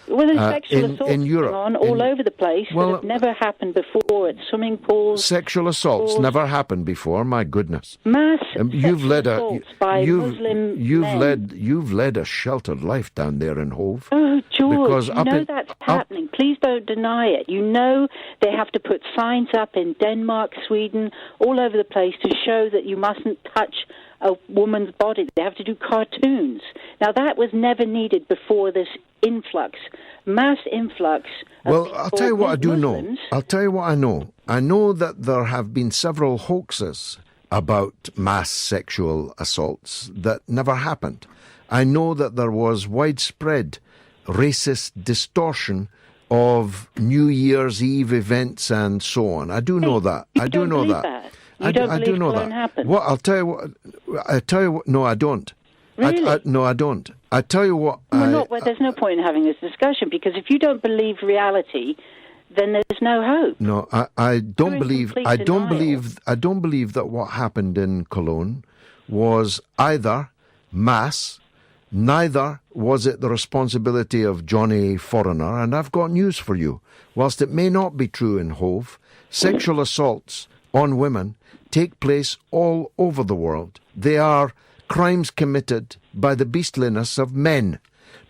Well, there's sexual assaults in Europe, going on all over the place that have never happened before at swimming pools. Sexual assaults never happened before. My goodness, mass you've led assaults by Muslim men. You've led a sheltered life down there in Hove. Oh, George, because you know that's happening. Please don't deny it. You know they have to put signs up in Denmark, Sweden, all over the place to show that you mustn't touch a woman's body. They have to do cartoons. Now, that was never needed before this mass influx. Well, I'll tell you what I do know. I'll tell you what I know. I know that there have been several hoaxes about mass sexual assaults that never happened. I know that there was widespread racist distortion of New Year's Eve events and so on. I do know that. I do know that. You don't believe Cologne happened? What I'll tell you what. No, I don't. Really? No, I don't. I tell you what. There's no point in having this discussion, because if you don't believe reality, then there's no hope. No, I don't believe. I don't believe that what happened in Cologne was either mass. Neither was it the responsibility of Johnny Foreigner. And I've got news for you. Whilst it may not be true in Hove, sexual assaults on women take place all over the world. They are crimes committed by the beastliness of men,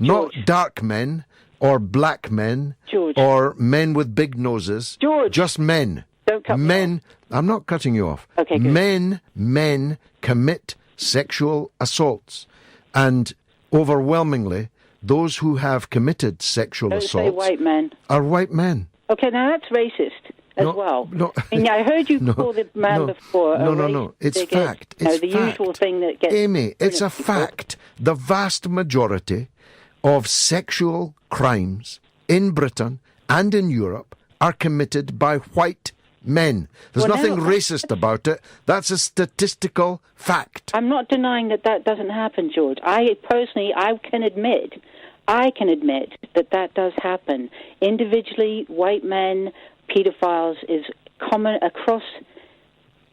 George. Not dark men or black men, George. Or men with big noses. George. Just men. Don't cut me off. I'm not cutting you off. Okay, good. Men commit sexual assaults, and overwhelmingly, those who have committed sexual assaults say white men. Are white men. Okay, now that's racist as well. No, I heard you call the man before. No. It's fact. It's the fact. usual thing that gets. Amy, it's a fact. The vast majority of sexual crimes in Britain and in Europe are committed by white men. There's nothing racist about it. That's a statistical fact. I'm not denying that doesn't happen, George. I can admit that does happen. Individually, white men, pedophiles is common across.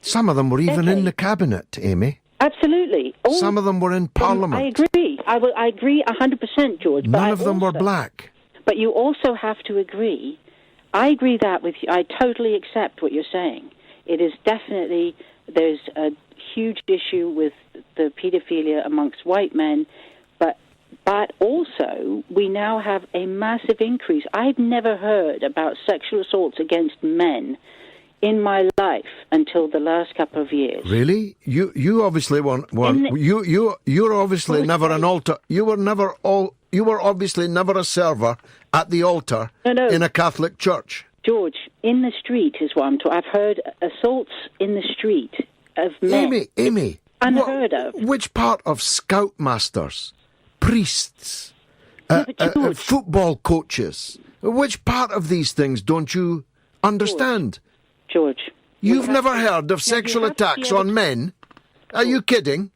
Some of them were even in the cabinet, Amy. Absolutely. Some of them were in Parliament. I agree. I agree 100%, George. None of them were black. But you also have to agree. I agree that with you. I totally accept what you're saying. It is definitely, there's a huge issue with the pedophilia amongst white men, but also we now have a massive increase. I'd never heard about sexual assaults against men in my life until the last couple of years. Really? You obviously you're obviously never an altar. You were obviously never a server at the altar in a Catholic church. George, in the street is what I'm talking. I've heard assaults in the street of men. Amy, unheard of. Which part of scoutmasters, priests, football coaches, which part of these things don't you understand? George. You've never heard of sexual attacks on men? Are you kidding?